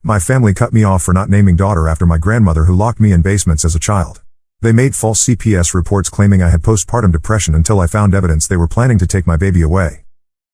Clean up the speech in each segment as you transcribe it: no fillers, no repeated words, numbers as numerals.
My family cut me off for not naming daughter after my grandmother who locked me in basements as a child. They made false CPS reports claiming I had postpartum depression until I found evidence they were planning to take my baby away.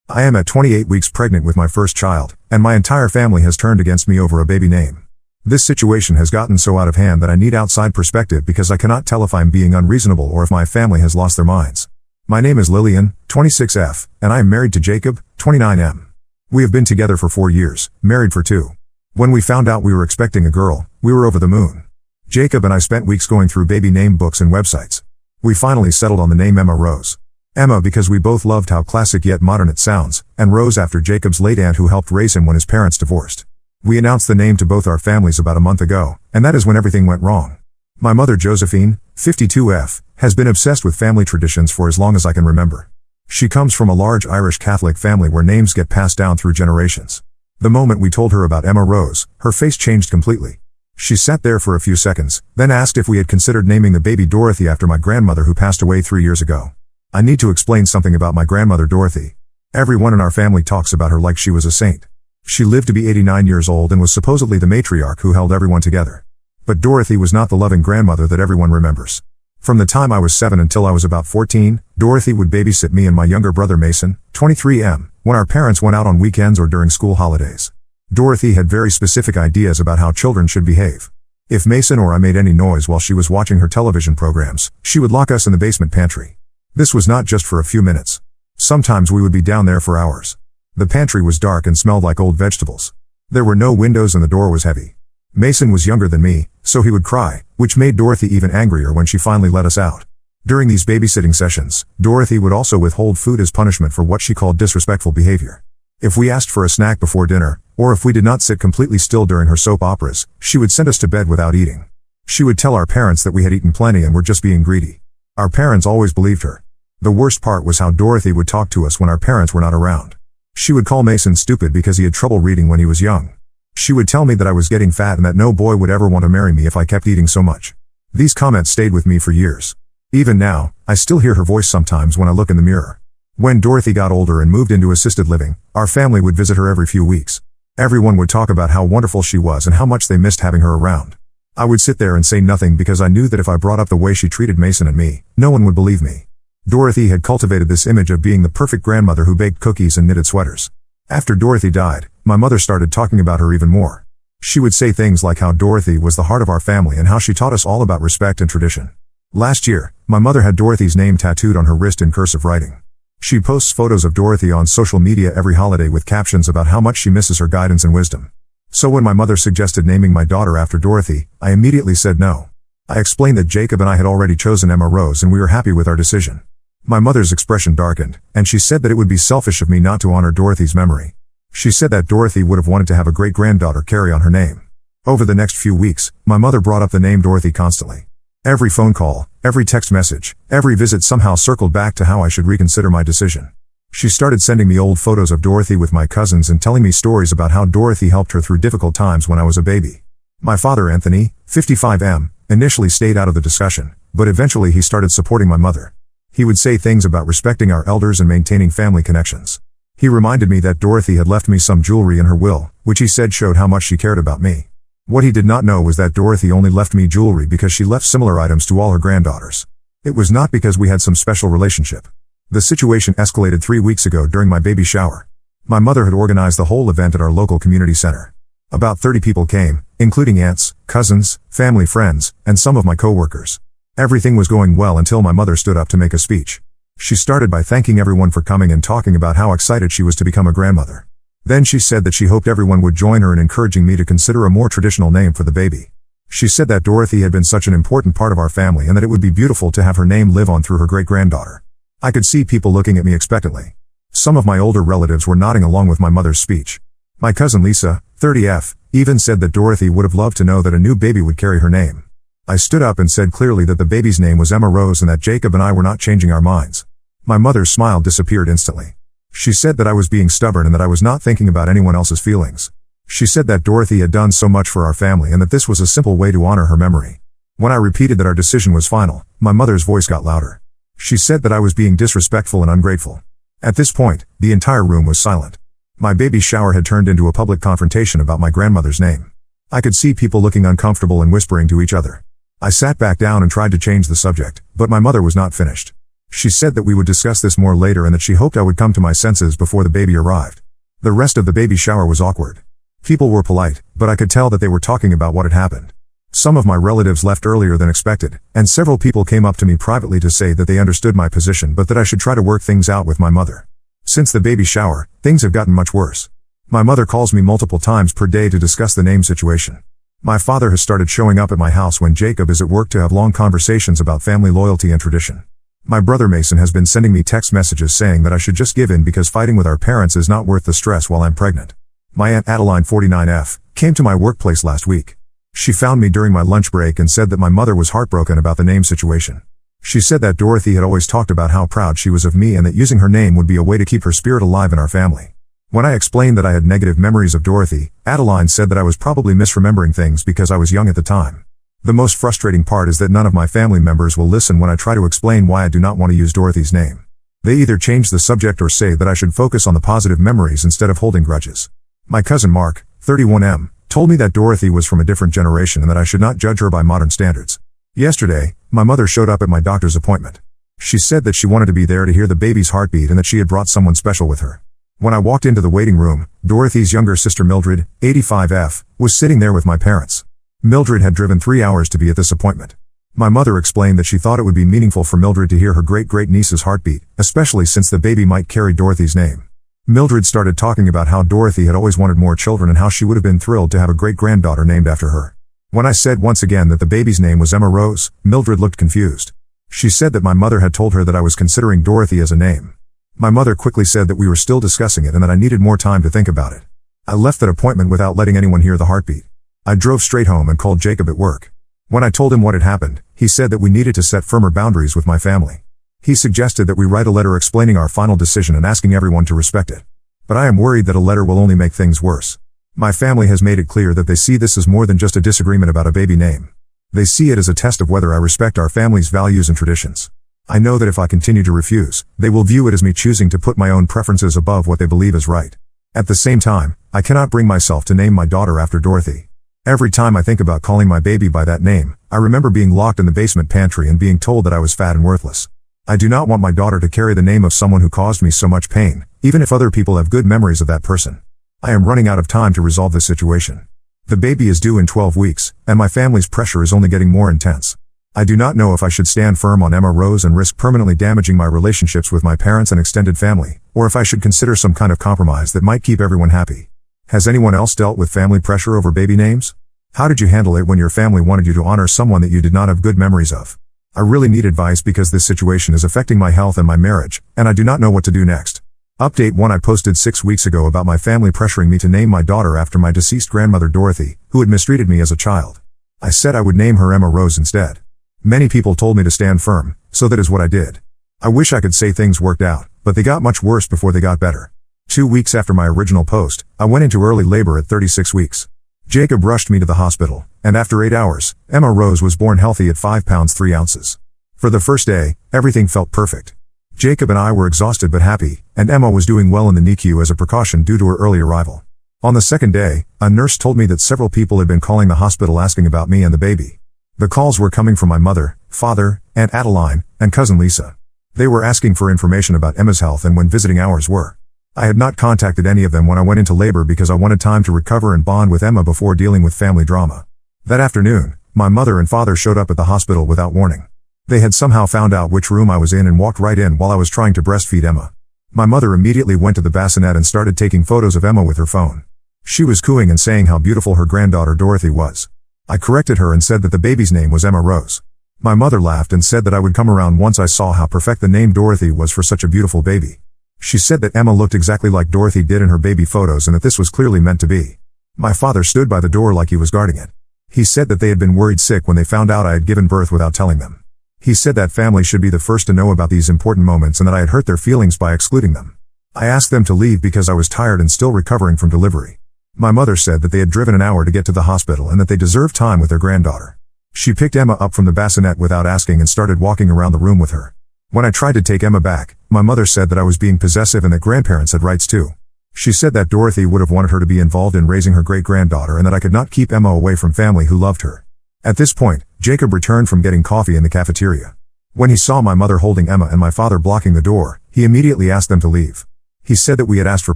I am at 28 weeks pregnant with my first child, and my entire family has turned against me over a baby name. This situation has gotten so out of hand that I need outside perspective because I cannot tell if I am being unreasonable or if my family has lost their minds. My name is Lillian, 26F, and I am married to Jacob, 29M. We have been together for 4 years, married for 2. When we found out we were expecting a girl, we were over the moon. Jacob and I spent weeks going through baby name books and websites. We finally settled on the name Emma Rose. Emma because we both loved how classic yet modern it sounds, and Rose after Jacob's late aunt who helped raise him when his parents divorced. We announced the name to both our families about a month ago, and that is when everything went wrong. My mother Josephine, 52F, has been obsessed with family traditions for as long as I can remember. She comes from a large Irish Catholic family where names get passed down through generations. The moment we told her about Emma Rose, her face changed completely. She sat there for a few seconds, then asked if we had considered naming the baby Dorothy after my grandmother who passed away 3 years ago. I need to explain something about my grandmother Dorothy. Everyone in our family talks about her like she was a saint. She lived to be 89 years old and was supposedly the matriarch who held everyone together. But Dorothy was not the loving grandmother that everyone remembers. From the time I was 7 until I was about 14, Dorothy would babysit me and my younger brother Mason, 23M, when our parents went out on weekends or during school holidays. Dorothy had very specific ideas about how children should behave. If Mason or I made any noise while she was watching her television programs, she would lock us in the basement pantry. This was not just for a few minutes. Sometimes we would be down there for hours. The pantry was dark and smelled like old vegetables. There were no windows and the door was heavy. Mason was younger than me, so he would cry, which made Dorothy even angrier when she finally let us out. During these babysitting sessions, Dorothy would also withhold food as punishment for what she called disrespectful behavior. If we asked for a snack before dinner, or if we did not sit completely still during her soap operas, she would send us to bed without eating. She would tell our parents that we had eaten plenty and were just being greedy. Our parents always believed her. The worst part was how Dorothy would talk to us when our parents were not around. She would call Mason stupid because he had trouble reading when he was young. She would tell me that I was getting fat and that no boy would ever want to marry me if I kept eating so much. These comments stayed with me for years. Even now, I still hear her voice sometimes when I look in the mirror. When Dorothy got older and moved into assisted living, our family would visit her every few weeks. Everyone would talk about how wonderful she was and how much they missed having her around. I would sit there and say nothing because I knew that if I brought up the way she treated Mason and me, no one would believe me. Dorothy had cultivated this image of being the perfect grandmother who baked cookies and knitted sweaters. After Dorothy died, my mother started talking about her even more. She would say things like how Dorothy was the heart of our family and how she taught us all about respect and tradition. Last year, my mother had Dorothy's name tattooed on her wrist in cursive writing. She posts photos of Dorothy on social media every holiday with captions about how much she misses her guidance and wisdom. So when my mother suggested naming my daughter after Dorothy, I immediately said no. I explained that Jacob and I had already chosen Emma Rose and we were happy with our decision. My mother's expression darkened, and she said that it would be selfish of me not to honor Dorothy's memory. She said that Dorothy would have wanted to have a great-granddaughter carry on her name. Over the next few weeks, my mother brought up the name Dorothy constantly. Every phone call, every text message, every visit somehow circled back to how I should reconsider my decision. She started sending me old photos of Dorothy with my cousins and telling me stories about how Dorothy helped her through difficult times when I was a baby. My father Anthony, 55M, initially stayed out of the discussion, but eventually he started supporting my mother. He would say things about respecting our elders and maintaining family connections. He reminded me that Dorothy had left me some jewelry in her will, which he said showed how much she cared about me. What he did not know was that Dorothy only left me jewelry because she left similar items to all her granddaughters. It was not because we had some special relationship. The situation escalated 3 weeks ago during my baby shower. My mother had organized the whole event at our local community center. About 30 people came, including aunts, cousins, family friends, and some of my co-workers. Everything was going well until my mother stood up to make a speech. She started by thanking everyone for coming and talking about how excited she was to become a grandmother. Then she said that she hoped everyone would join her in encouraging me to consider a more traditional name for the baby. She said that Dorothy had been such an important part of our family and that it would be beautiful to have her name live on through her great-granddaughter. I could see people looking at me expectantly. Some of my older relatives were nodding along with my mother's speech. My cousin Lisa, 30F, even said that Dorothy would have loved to know that a new baby would carry her name. I stood up and said clearly that the baby's name was Emma Rose and that Jacob and I were not changing our minds. My mother's smile disappeared instantly. She said that I was being stubborn and that I was not thinking about anyone else's feelings. She said that Dorothy had done so much for our family and that this was a simple way to honor her memory. When I repeated that our decision was final, my mother's voice got louder. She said that I was being disrespectful and ungrateful. At this point, the entire room was silent. My baby shower had turned into a public confrontation about my grandmother's name. I could see people looking uncomfortable and whispering to each other. I sat back down and tried to change the subject, but my mother was not finished. She said that we would discuss this more later and that she hoped I would come to my senses before the baby arrived. The rest of the baby shower was awkward. People were polite, but I could tell that they were talking about what had happened. Some of my relatives left earlier than expected, and several people came up to me privately to say that they understood my position but that I should try to work things out with my mother. Since the baby shower, things have gotten much worse. My mother calls me multiple times per day to discuss the name situation. My father has started showing up at my house when Jacob is at work to have long conversations about family loyalty and tradition. My brother Mason has been sending me text messages saying that I should just give in because fighting with our parents is not worth the stress while I'm pregnant. My Aunt Adeline 49F came to my workplace last week. She found me during my lunch break and said that my mother was heartbroken about the name situation. She said that Dorothy had always talked about how proud she was of me and that using her name would be a way to keep her spirit alive in our family. When I explained that I had negative memories of Dorothy, Adeline said that I was probably misremembering things because I was young at the time. The most frustrating part is that none of my family members will listen when I try to explain why I do not want to use Dorothy's name. They either change the subject or say that I should focus on the positive memories instead of holding grudges. My cousin Mark, 31M, told me that Dorothy was from a different generation and that I should not judge her by modern standards. Yesterday, my mother showed up at my doctor's appointment. She said that she wanted to be there to hear the baby's heartbeat and that she had brought someone special with her. When I walked into the waiting room, Dorothy's younger sister Mildred, 85F, was sitting there with my parents. Mildred had driven 3 hours to be at this appointment. My mother explained that she thought it would be meaningful for Mildred to hear her great-great-niece's heartbeat, especially since the baby might carry Dorothy's name. Mildred started talking about how Dorothy had always wanted more children and how she would have been thrilled to have a great-granddaughter named after her. When I said once again that the baby's name was Emma Rose, Mildred looked confused. She said that my mother had told her that I was considering Dorothy as a name. My mother quickly said that we were still discussing it and that I needed more time to think about it. I left that appointment without letting anyone hear the heartbeat. I drove straight home and called Jacob at work. When I told him what had happened, he said that we needed to set firmer boundaries with my family. He suggested that we write a letter explaining our final decision and asking everyone to respect it. But I am worried that a letter will only make things worse. My family has made it clear that they see this as more than just a disagreement about a baby name. They see it as a test of whether I respect our family's values and traditions. I know that if I continue to refuse, they will view it as me choosing to put my own preferences above what they believe is right. At the same time, I cannot bring myself to name my daughter after Dorothy. Every time I think about calling my baby by that name, I remember being locked in the basement pantry and being told that I was fat and worthless. I do not want my daughter to carry the name of someone who caused me so much pain, even if other people have good memories of that person. I am running out of time to resolve this situation. The baby is due in 12 weeks, and my family's pressure is only getting more intense. I do not know if I should stand firm on Emma Rose and risk permanently damaging my relationships with my parents and extended family, or if I should consider some kind of compromise that might keep everyone happy. Has anyone else dealt with family pressure over baby names? How did you handle it when your family wanted you to honor someone that you did not have good memories of? I really need advice because this situation is affecting my health and my marriage, and I do not know what to do next. Update 1: I posted 6 weeks ago about my family pressuring me to name my daughter after my deceased grandmother Dorothy, who had mistreated me as a child. I said I would name her Emma Rose instead. Many people told me to stand firm, so that is what I did. I wish I could say things worked out, but they got much worse before they got better. 2 weeks after my original post, I went into early labor at 36 weeks. Jacob rushed me to the hospital, and after 8 hours, Emma Rose was born healthy at 5 pounds 3 ounces. For the first day, everything felt perfect. Jacob and I were exhausted but happy, and Emma was doing well in the NICU as a precaution due to her early arrival. On the second day, a nurse told me that several people had been calling the hospital asking about me and the baby. The calls were coming from my mother, father, Aunt Adeline, and cousin Lisa. They were asking for information about Emma's health and when visiting hours were. I had not contacted any of them when I went into labor because I wanted time to recover and bond with Emma before dealing with family drama. That afternoon, my mother and father showed up at the hospital without warning. They had somehow found out which room I was in and walked right in while I was trying to breastfeed Emma. My mother immediately went to the bassinet and started taking photos of Emma with her phone. She was cooing and saying how beautiful her granddaughter Dorothy was. I corrected her and said that the baby's name was Emma Rose. My mother laughed and said that I would come around once I saw how perfect the name Dorothy was for such a beautiful baby. She said that Emma looked exactly like Dorothy did in her baby photos and that this was clearly meant to be. My father stood by the door like he was guarding it. He said that they had been worried sick when they found out I had given birth without telling them. He said that family should be the first to know about these important moments and that I had hurt their feelings by excluding them. I asked them to leave because I was tired and still recovering from delivery. My mother said that they had driven an hour to get to the hospital and that they deserved time with their granddaughter. She picked Emma up from the bassinet without asking and started walking around the room with her. When I tried to take Emma back, my mother said that I was being possessive and that grandparents had rights too. She said that Dorothy would have wanted her to be involved in raising her great-granddaughter and that I could not keep Emma away from family who loved her. At this point, Jacob returned from getting coffee in the cafeteria. When he saw my mother holding Emma and my father blocking the door, he immediately asked them to leave. He said that we had asked for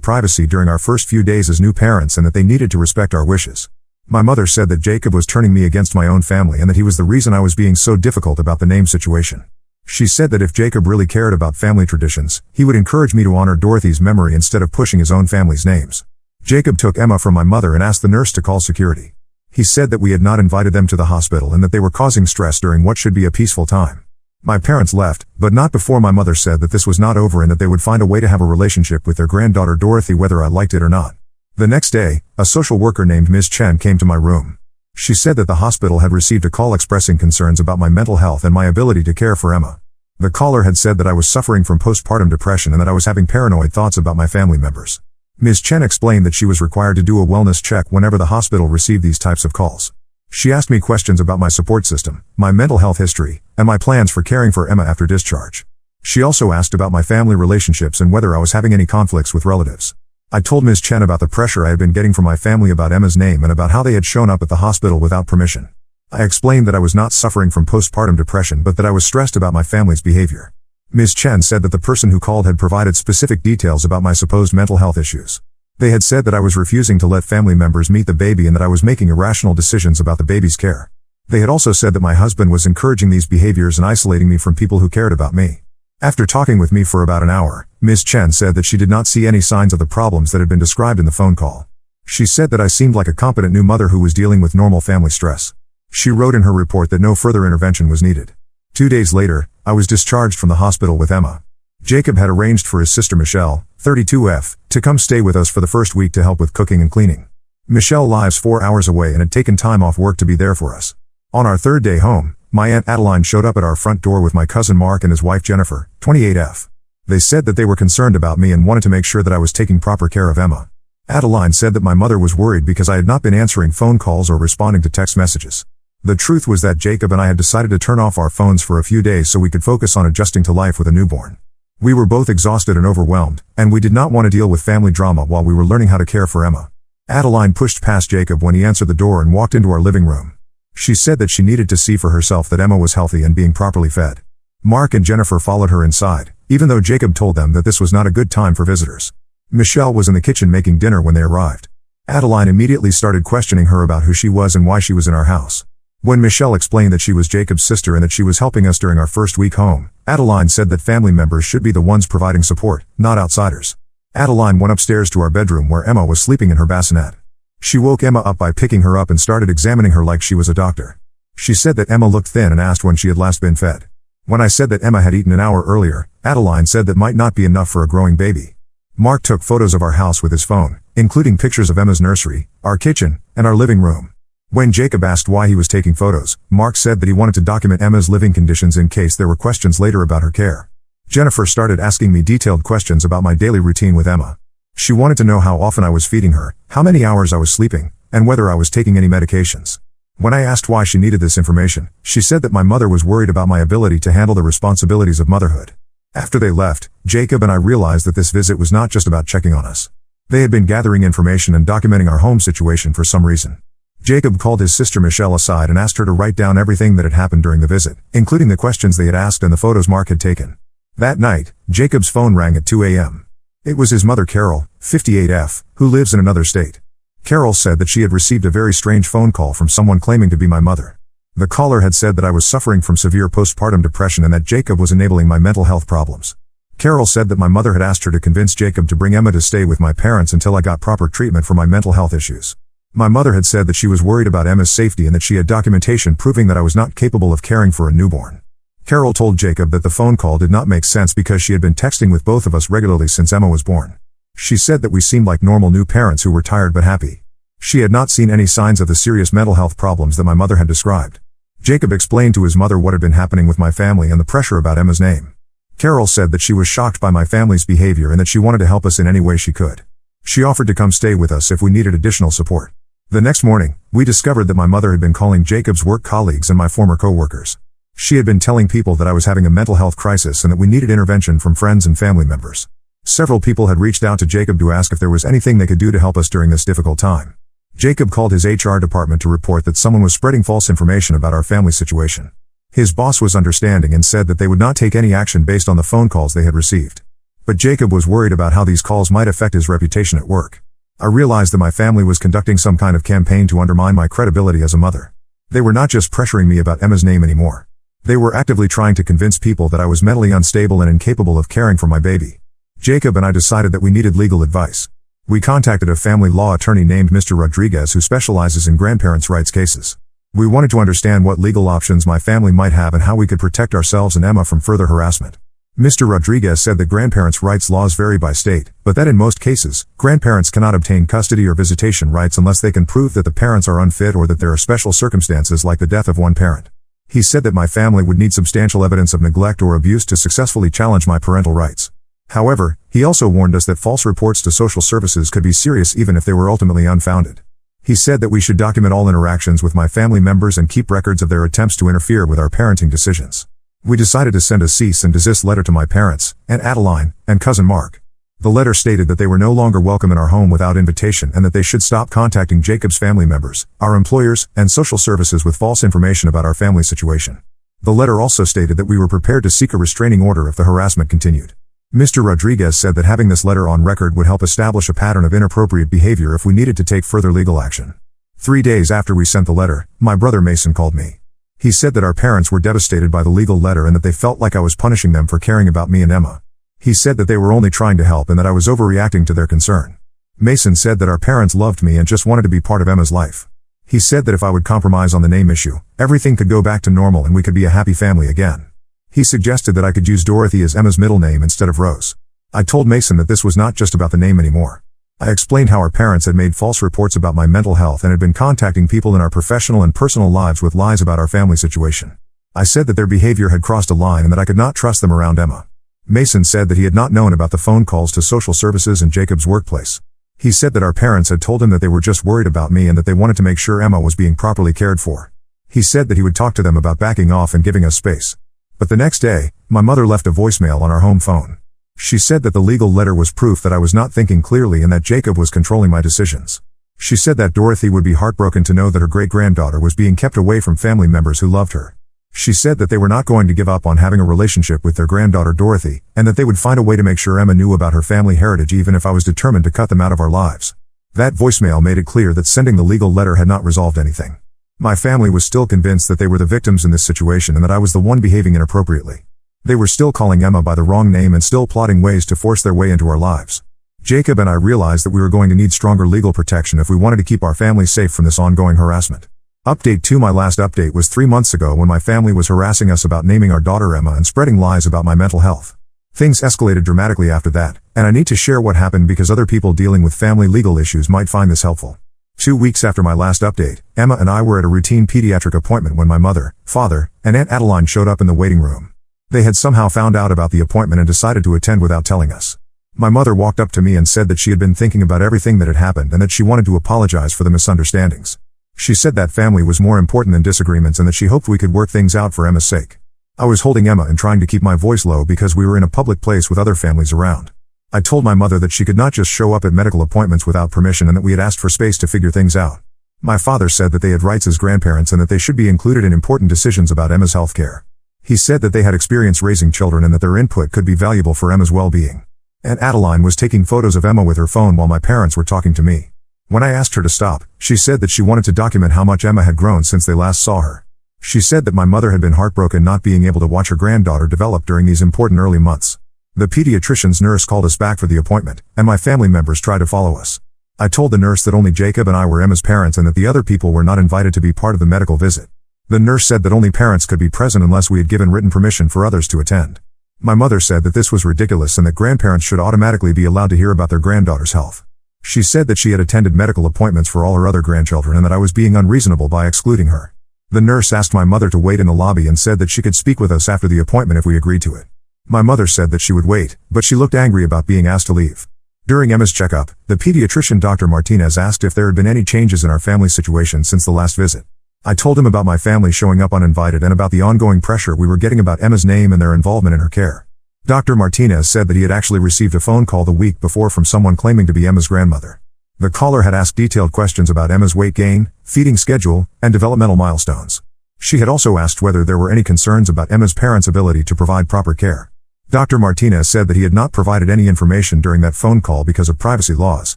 privacy during our first few days as new parents and that they needed to respect our wishes. My mother said that Jacob was turning me against my own family and that he was the reason I was being so difficult about the name situation. She said that if Jacob really cared about family traditions, he would encourage me to honor Dorothy's memory instead of pushing his own family's names. Jacob took Emma from my mother and asked the nurse to call security. He said that we had not invited them to the hospital and that they were causing stress during what should be a peaceful time. My parents left, but not before my mother said that this was not over and that they would find a way to have a relationship with their granddaughter Dorothy whether I liked it or not. The next day, a social worker named Ms. Chen came to my room. She said that the hospital had received a call expressing concerns about my mental health and my ability to care for Emma. The caller had said that I was suffering from postpartum depression and that I was having paranoid thoughts about my family members. Ms. Chen explained that she was required to do a wellness check whenever the hospital received these types of calls. She asked me questions about my support system, my mental health history, and my plans for caring for Emma after discharge. She also asked about my family relationships and whether I was having any conflicts with relatives. I told Ms. Chen about the pressure I had been getting from my family about Emma's name and about how they had shown up at the hospital without permission. I explained that I was not suffering from postpartum depression but that I was stressed about my family's behavior. Ms. Chen said that the person who called had provided specific details about my supposed mental health issues. They had said that I was refusing to let family members meet the baby and that I was making irrational decisions about the baby's care. They had also said that my husband was encouraging these behaviors and isolating me from people who cared about me. After talking with me for about an hour, Ms. Chen said that she did not see any signs of the problems that had been described in the phone call. She said that I seemed like a competent new mother who was dealing with normal family stress. She wrote in her report that no further intervention was needed. 2 days later, I was discharged from the hospital with Emma. Jacob had arranged for his sister Michelle, 32F, to come stay with us for the first week to help with cooking and cleaning. Michelle lives 4 hours away and had taken time off work to be there for us. On our third day home, my Aunt Adeline showed up at our front door with my cousin Mark and his wife Jennifer, 28F. They said that they were concerned about me and wanted to make sure that I was taking proper care of Emma. Adeline said that my mother was worried because I had not been answering phone calls or responding to text messages. The truth was that Jacob and I had decided to turn off our phones for a few days so we could focus on adjusting to life with a newborn. We were both exhausted and overwhelmed, and we did not want to deal with family drama while we were learning how to care for Emma. Adeline pushed past Jacob when he answered the door and walked into our living room. She said that she needed to see for herself that Emma was healthy and being properly fed. Mark and Jennifer followed her inside, even though Jacob told them that this was not a good time for visitors. Michelle was in the kitchen making dinner when they arrived. Adeline immediately started questioning her about who she was and why she was in our house. When Michelle explained that she was Jacob's sister and that she was helping us during our first week home, Adeline said that family members should be the ones providing support, not outsiders. Adeline went upstairs to our bedroom where Emma was sleeping in her bassinet. She woke Emma up by picking her up and started examining her like she was a doctor. She said that Emma looked thin and asked when she had last been fed. When I said that Emma had eaten an hour earlier, Adeline said that might not be enough for a growing baby. Mark took photos of our house with his phone, including pictures of Emma's nursery, our kitchen, and our living room. When Jacob asked why he was taking photos, Mark said that he wanted to document Emma's living conditions in case there were questions later about her care. Jennifer started asking me detailed questions about my daily routine with Emma. She wanted to know how often I was feeding her, how many hours I was sleeping, and whether I was taking any medications. When I asked why she needed this information, she said that my mother was worried about my ability to handle the responsibilities of motherhood. After they left, Jacob and I realized that this visit was not just about checking on us. They had been gathering information and documenting our home situation for some reason. Jacob called his sister Michelle aside and asked her to write down everything that had happened during the visit, including the questions they had asked and the photos Mark had taken. That night, Jacob's phone rang at 2 a.m. It was his mother Carol, 58F, who lives in another state. Carol said that she had received a very strange phone call from someone claiming to be my mother. The caller had said that I was suffering from severe postpartum depression and that Jacob was enabling my mental health problems. Carol said that my mother had asked her to convince Jacob to bring Emma to stay with my parents until I got proper treatment for my mental health issues. My mother had said that she was worried about Emma's safety and that she had documentation proving that I was not capable of caring for a newborn. Carol told Jacob that the phone call did not make sense because she had been texting with both of us regularly since Emma was born. She said that we seemed like normal new parents who were tired but happy. She had not seen any signs of the serious mental health problems that my mother had described. Jacob explained to his mother what had been happening with my family and the pressure about Emma's name. Carol said that she was shocked by my family's behavior and that she wanted to help us in any way she could. She offered to come stay with us if we needed additional support. The next morning, we discovered that my mother had been calling Jacob's work colleagues and my former co-workers. She had been telling people that I was having a mental health crisis and that we needed intervention from friends and family members. Several people had reached out to Jacob to ask if there was anything they could do to help us during this difficult time. Jacob called his HR department to report that someone was spreading false information about our family situation. His boss was understanding and said that they would not take any action based on the phone calls they had received. But Jacob was worried about how these calls might affect his reputation at work. I realized that my family was conducting some kind of campaign to undermine my credibility as a mother. They were not just pressuring me about Emma's name anymore. They were actively trying to convince people that I was mentally unstable and incapable of caring for my baby. Jacob and I decided that we needed legal advice. We contacted a family law attorney named Mr. Rodriguez who specializes in grandparents' rights cases. We wanted to understand what legal options my family might have and how we could protect ourselves and Emma from further harassment. Mr. Rodriguez said that grandparents' rights laws vary by state, but that in most cases, grandparents cannot obtain custody or visitation rights unless they can prove that the parents are unfit or that there are special circumstances like the death of one parent. He said that my family would need substantial evidence of neglect or abuse to successfully challenge my parental rights. However, he also warned us that false reports to social services could be serious even if they were ultimately unfounded. He said that we should document all interactions with my family members and keep records of their attempts to interfere with our parenting decisions. We decided to send a cease and desist letter to my parents, Aunt Adeline, and cousin Mark. The letter stated that they were no longer welcome in our home without invitation and that they should stop contacting Jacob's family members, our employers, and social services with false information about our family situation. The letter also stated that we were prepared to seek a restraining order if the harassment continued. Mr. Rodriguez said that having this letter on record would help establish a pattern of inappropriate behavior if we needed to take further legal action. 3 days after we sent the letter, my brother Mason called me. He said that our parents were devastated by the legal letter and that they felt like I was punishing them for caring about me and Emma. He said that they were only trying to help and that I was overreacting to their concern. Mason said that our parents loved me and just wanted to be part of Emma's life. He said that if I would compromise on the name issue, everything could go back to normal and we could be a happy family again. He suggested that I could use Dorothy as Emma's middle name instead of Rose. I told Mason that this was not just about the name anymore. I explained how our parents had made false reports about my mental health and had been contacting people in our professional and personal lives with lies about our family situation. I said that their behavior had crossed a line and that I could not trust them around Emma. Mason said that he had not known about the phone calls to social services and Jacob's workplace. He said that our parents had told him that they were just worried about me and that they wanted to make sure Emma was being properly cared for. He said that he would talk to them about backing off and giving us space. But the next day, my mother left a voicemail on our home phone. She said that the legal letter was proof that I was not thinking clearly and that Jacob was controlling my decisions. She said that Dorothy would be heartbroken to know that her great-granddaughter was being kept away from family members who loved her. She said that they were not going to give up on having a relationship with their granddaughter Dorothy, and that they would find a way to make sure Emma knew about her family heritage even if I was determined to cut them out of our lives. That voicemail made it clear that sending the legal letter had not resolved anything. My family was still convinced that they were the victims in this situation and that I was the one behaving inappropriately. They were still calling Emma by the wrong name and still plotting ways to force their way into our lives. Jacob and I realized that we were going to need stronger legal protection if we wanted to keep our family safe from this ongoing harassment. Update 2. My last update was 3 months ago when my family was harassing us about naming our daughter Emma and spreading lies about my mental health. Things escalated dramatically after that, and I need to share what happened because other people dealing with family legal issues might find this helpful. 2 weeks after my last update, Emma and I were at a routine pediatric appointment when my mother, father, and Aunt Adeline showed up in the waiting room. They had somehow found out about the appointment and decided to attend without telling us. My mother walked up to me and said that she had been thinking about everything that had happened and that she wanted to apologize for the misunderstandings. She said that family was more important than disagreements and that she hoped we could work things out for Emma's sake. I was holding Emma and trying to keep my voice low because we were in a public place with other families around. I told my mother that she could not just show up at medical appointments without permission and that we had asked for space to figure things out. My father said that they had rights as grandparents and that they should be included in important decisions about Emma's health care. He said that they had experience raising children and that their input could be valuable for Emma's well-being. Aunt Adeline was taking photos of Emma with her phone while my parents were talking to me. When I asked her to stop, she said that she wanted to document how much Emma had grown since they last saw her. She said that my mother had been heartbroken not being able to watch her granddaughter develop during these important early months. The pediatrician's nurse called us back for the appointment, and my family members tried to follow us. I told the nurse that only Jacob and I were Emma's parents and that the other people were not invited to be part of the medical visit. The nurse said that only parents could be present unless we had given written permission for others to attend. My mother said that this was ridiculous and that grandparents should automatically be allowed to hear about their granddaughter's health. She said that she had attended medical appointments for all her other grandchildren and that I was being unreasonable by excluding her. The nurse asked my mother to wait in the lobby and said that she could speak with us after the appointment if we agreed to it. My mother said that she would wait, but she looked angry about being asked to leave. During Emma's checkup, the pediatrician Dr. Martinez asked if there had been any changes in our family situation since the last visit. I told him about my family showing up uninvited and about the ongoing pressure we were getting about Emma's name and their involvement in her care. Dr. Martinez said that he had actually received a phone call the week before from someone claiming to be Emma's grandmother. The caller had asked detailed questions about Emma's weight gain, feeding schedule, and developmental milestones. She had also asked whether there were any concerns about Emma's parents' ability to provide proper care. Dr. Martinez said that he had not provided any information during that phone call because of privacy laws,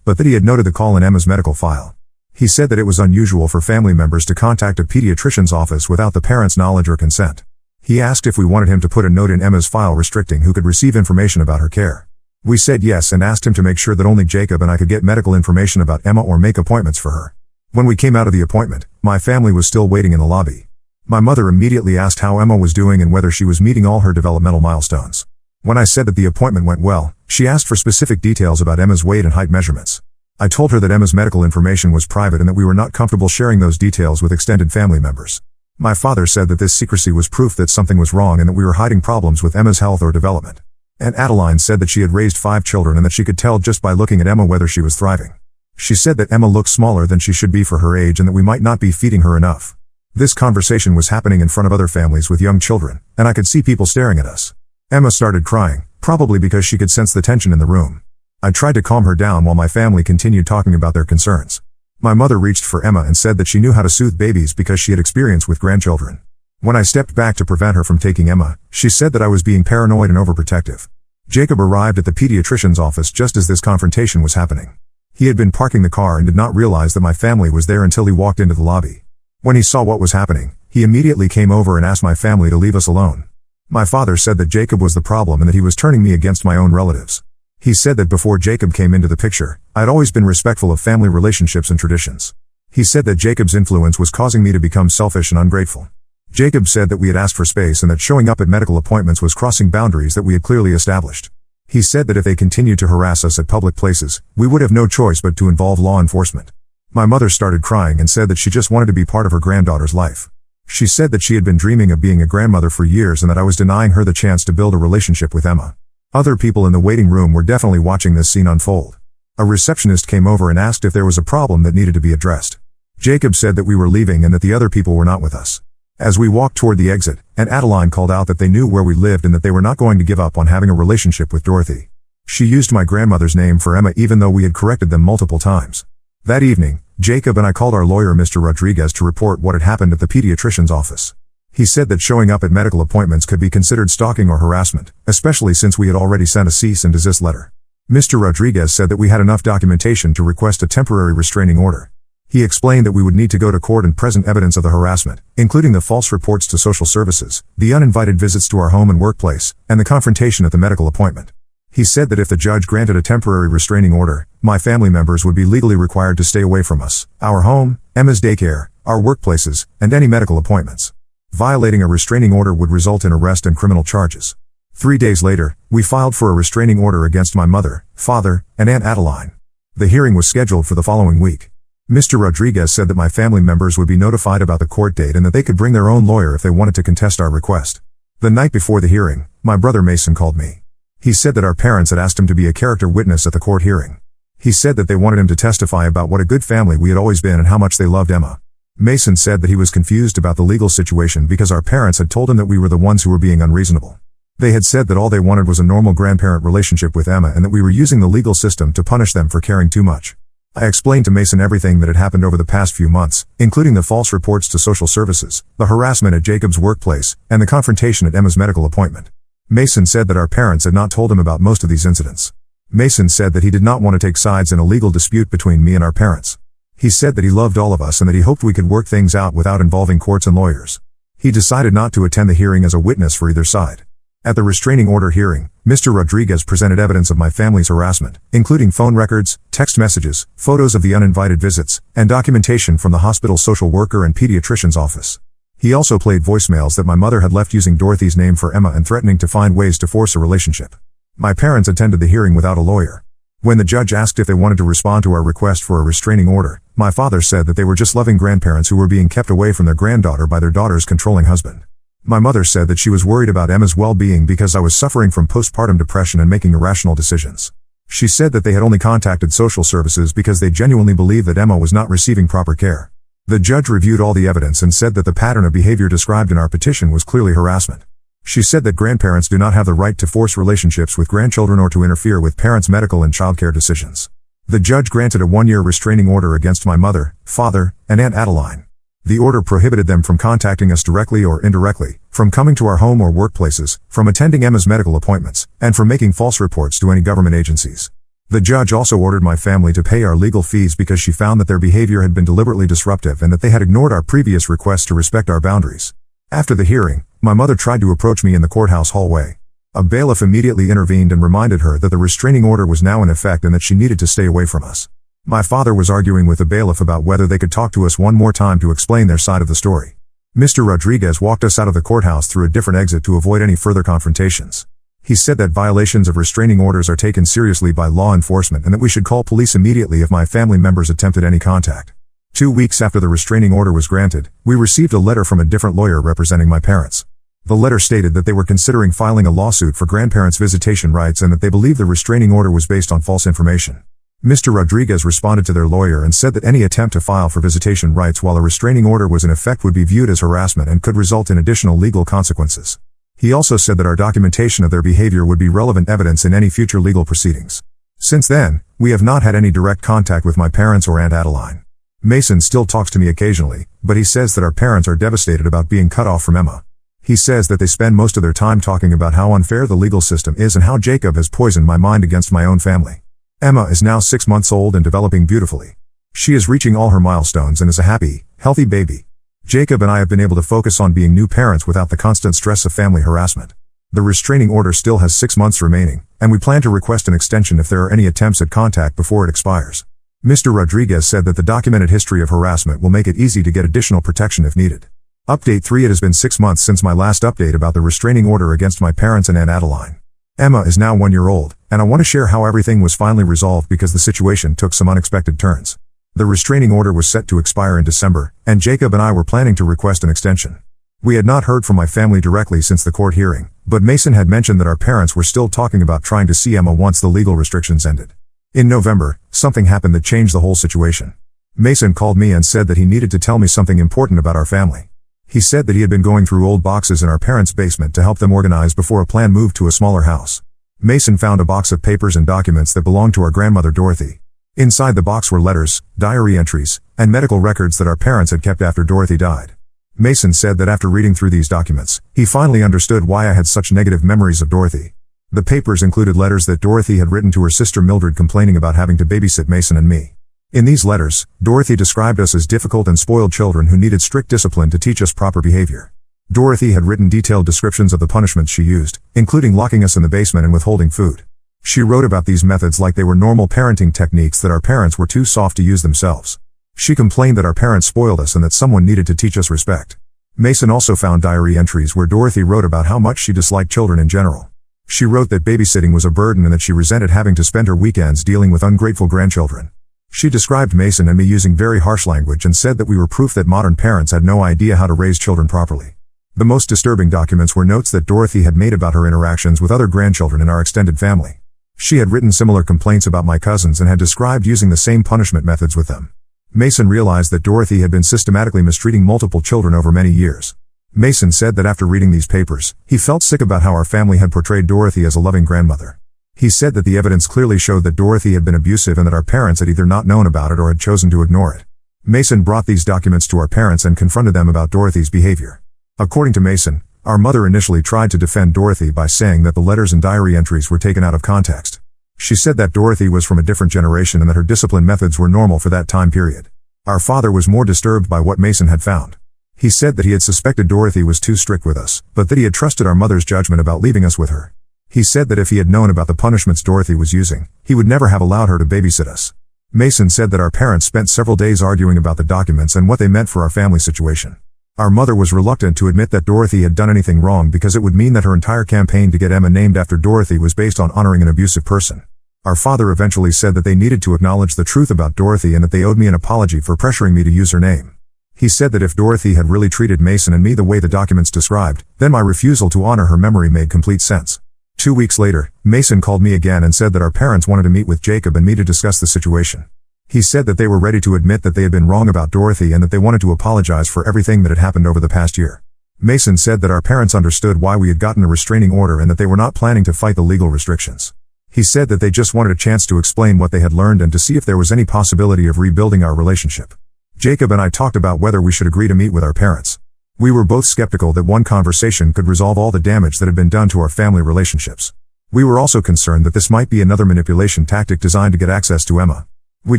but that he had noted the call in Emma's medical file. He said that it was unusual for family members to contact a pediatrician's office without the parents' knowledge or consent. He asked if we wanted him to put a note in Emma's file restricting who could receive information about her care. We said yes and asked him to make sure that only Jacob and I could get medical information about Emma or make appointments for her. When we came out of the appointment, my family was still waiting in the lobby. My mother immediately asked how Emma was doing and whether she was meeting all her developmental milestones. When I said that the appointment went well, she asked for specific details about Emma's weight and height measurements. I told her that Emma's medical information was private and that we were not comfortable sharing those details with extended family members. My father said that this secrecy was proof that something was wrong and that we were hiding problems with Emma's health or development. Aunt Adeline said that she had raised 5 children and that she could tell just by looking at Emma whether she was thriving. She said that Emma looked smaller than she should be for her age and that we might not be feeding her enough. This conversation was happening in front of other families with young children, and I could see people staring at us. Emma started crying, probably because she could sense the tension in the room. I tried to calm her down while my family continued talking about their concerns. My mother reached for Emma and said that she knew how to soothe babies because she had experience with grandchildren. When I stepped back to prevent her from taking Emma, she said that I was being paranoid and overprotective. Jacob arrived at the pediatrician's office just as this confrontation was happening. He had been parking the car and did not realize that my family was there until he walked into the lobby. When he saw what was happening, he immediately came over and asked my family to leave us alone. My father said that Jacob was the problem and that he was turning me against my own relatives. He said that before Jacob came into the picture, I had always been respectful of family relationships and traditions. He said that Jacob's influence was causing me to become selfish and ungrateful. Jacob said that we had asked for space and that showing up at medical appointments was crossing boundaries that we had clearly established. He said that if they continued to harass us at public places, we would have no choice but to involve law enforcement. My mother started crying and said that she just wanted to be part of her granddaughter's life. She said that she had been dreaming of being a grandmother for years and that I was denying her the chance to build a relationship with Emma. Other people in the waiting room were definitely watching this scene unfold. A receptionist came over and asked if there was a problem that needed to be addressed. Jacob said that we were leaving and that the other people were not with us. As we walked toward the exit, Aunt Adeline called out that they knew where we lived and that they were not going to give up on having a relationship with Dorothy. She used my grandmother's name for Emma even though we had corrected them multiple times. That evening, Jacob and I called our lawyer Mr. Rodriguez to report what had happened at the pediatrician's office. He said that showing up at medical appointments could be considered stalking or harassment, especially since we had already sent a cease and desist letter. Mr. Rodriguez said that we had enough documentation to request a temporary restraining order. He explained that we would need to go to court and present evidence of the harassment, including the false reports to social services, the uninvited visits to our home and workplace, and the confrontation at the medical appointment. He said that if the judge granted a temporary restraining order, my family members would be legally required to stay away from us, our home, Emma's daycare, our workplaces, and any medical appointments. Violating a restraining order would result in arrest and criminal charges. 3 days later, we filed for a restraining order against my mother, father, and Aunt Adeline. The hearing was scheduled for the following week. Mr. Rodriguez said that my family members would be notified about the court date and that they could bring their own lawyer if they wanted to contest our request. The night before the hearing, my brother Mason called me. He said that our parents had asked him to be a character witness at the court hearing. He said that they wanted him to testify about what a good family we had always been and how much they loved Emma. Mason said that he was confused about the legal situation because our parents had told him that we were the ones who were being unreasonable. They had said that all they wanted was a normal grandparent relationship with Emma and that we were using the legal system to punish them for caring too much. I explained to Mason everything that had happened over the past few months, including the false reports to social services, the harassment at Jacob's workplace, and the confrontation at Emma's medical appointment. Mason said that our parents had not told him about most of these incidents. Mason said that he did not want to take sides in a legal dispute between me and our parents. He said that he loved all of us and that he hoped we could work things out without involving courts and lawyers. He decided not to attend the hearing as a witness for either side. At the restraining order hearing, Mr. Rodriguez presented evidence of my family's harassment, including phone records, text messages, photos of the uninvited visits, and documentation from the hospital's social worker and pediatrician's office. He also played voicemails that my mother had left using Dorothy's name for Emma and threatening to find ways to force a relationship. My parents attended the hearing without a lawyer. When the judge asked if they wanted to respond to our request for a restraining order, my father said that they were just loving grandparents who were being kept away from their granddaughter by their daughter's controlling husband. My mother said that she was worried about Emma's well-being because I was suffering from postpartum depression and making irrational decisions. She said that they had only contacted social services because they genuinely believed that Emma was not receiving proper care. The judge reviewed all the evidence and said that the pattern of behavior described in our petition was clearly harassment. She said that grandparents do not have the right to force relationships with grandchildren or to interfere with parents' medical and childcare decisions. The judge granted a 1-year restraining order against my mother, father, and Aunt Adeline. The order prohibited them from contacting us directly or indirectly, from coming to our home or workplaces, from attending Emma's medical appointments, and from making false reports to any government agencies. The judge also ordered my family to pay our legal fees because she found that their behavior had been deliberately disruptive and that they had ignored our previous requests to respect our boundaries. After the hearing, my mother tried to approach me in the courthouse hallway. A bailiff immediately intervened and reminded her that the restraining order was now in effect and that she needed to stay away from us. My father was arguing with the bailiff about whether they could talk to us one more time to explain their side of the story. Mr. Rodriguez walked us out of the courthouse through a different exit to avoid any further confrontations. He said that violations of restraining orders are taken seriously by law enforcement and that we should call police immediately if my family members attempted any contact. 2 weeks after the restraining order was granted, we received a letter from a different lawyer representing my parents. The letter stated that they were considering filing a lawsuit for grandparents' visitation rights and that they believed the restraining order was based on false information. Mr. Rodriguez responded to their lawyer and said that any attempt to file for visitation rights while a restraining order was in effect would be viewed as harassment and could result in additional legal consequences. He also said that our documentation of their behavior would be relevant evidence in any future legal proceedings. Since then, we have not had any direct contact with my parents or Aunt Adeline. Mason still talks to me occasionally, but he says that our parents are devastated about being cut off from Emma. He says that they spend most of their time talking about how unfair the legal system is and how Jacob has poisoned my mind against my own family. Emma is now 6 months old and developing beautifully. She is reaching all her milestones and is a happy, healthy baby. Jacob and I have been able to focus on being new parents without the constant stress of family harassment. The restraining order still has 6 months remaining, and we plan to request an extension if there are any attempts at contact before it expires. Mr. Rodriguez said that the documented history of harassment will make it easy to get additional protection if needed. Update 3: It has been 6 months since my last update about the restraining order against my parents and Aunt Adeline. Emma is now 1 year old, and I want to share how everything was finally resolved because the situation took some unexpected turns. The restraining order was set to expire in December, and Jacob and I were planning to request an extension. We had not heard from my family directly since the court hearing, but Mason had mentioned that our parents were still talking about trying to see Emma once the legal restrictions ended. In November, something happened that changed the whole situation. Mason called me and said that he needed to tell me something important about our family. He said that he had been going through old boxes in our parents' basement to help them organize before a planned move to a smaller house. Mason found a box of papers and documents that belonged to our grandmother Dorothy. Inside the box were letters, diary entries, and medical records that our parents had kept after Dorothy died. Mason said that after reading through these documents, he finally understood why I had such negative memories of Dorothy. The papers included letters that Dorothy had written to her sister Mildred complaining about having to babysit Mason and me. In these letters, Dorothy described us as difficult and spoiled children who needed strict discipline to teach us proper behavior. Dorothy had written detailed descriptions of the punishments she used, including locking us in the basement and withholding food. She wrote about these methods like they were normal parenting techniques that our parents were too soft to use themselves. She complained that our parents spoiled us and that someone needed to teach us respect. Mason also found diary entries where Dorothy wrote about how much she disliked children in general. She wrote that babysitting was a burden and that she resented having to spend her weekends dealing with ungrateful grandchildren. She described Mason and me using very harsh language and said that we were proof that modern parents had no idea how to raise children properly. The most disturbing documents were notes that Dorothy had made about her interactions with other grandchildren in our extended family. She had written similar complaints about my cousins and had described using the same punishment methods with them. Mason realized that Dorothy had been systematically mistreating multiple children over many years. Mason said that after reading these papers, he felt sick about how our family had portrayed Dorothy as a loving grandmother. He said that the evidence clearly showed that Dorothy had been abusive and that our parents had either not known about it or had chosen to ignore it. Mason brought these documents to our parents and confronted them about Dorothy's behavior. According to Mason, our mother initially tried to defend Dorothy by saying that the letters and diary entries were taken out of context. She said that Dorothy was from a different generation and that her discipline methods were normal for that time period. Our father was more disturbed by what Mason had found. He said that he had suspected Dorothy was too strict with us, but that he had trusted our mother's judgment about leaving us with her. He said that if he had known about the punishments Dorothy was using, he would never have allowed her to babysit us. Mason said that our parents spent several days arguing about the documents and what they meant for our family situation. Our mother was reluctant to admit that Dorothy had done anything wrong because it would mean that her entire campaign to get Emma named after Dorothy was based on honoring an abusive person. Our father eventually said that they needed to acknowledge the truth about Dorothy and that they owed me an apology for pressuring me to use her name. He said that if Dorothy had really treated Mason and me the way the documents described, then my refusal to honor her memory made complete sense. 2 weeks later, Mason called me again and said that our parents wanted to meet with Jacob and me to discuss the situation. He said that they were ready to admit that they had been wrong about Dorothy and that they wanted to apologize for everything that had happened over the past year. Mason said that our parents understood why we had gotten a restraining order and that they were not planning to fight the legal restrictions. He said that they just wanted a chance to explain what they had learned and to see if there was any possibility of rebuilding our relationship. Jacob and I talked about whether we should agree to meet with our parents. We were both skeptical that one conversation could resolve all the damage that had been done to our family relationships. We were also concerned that this might be another manipulation tactic designed to get access to Emma. We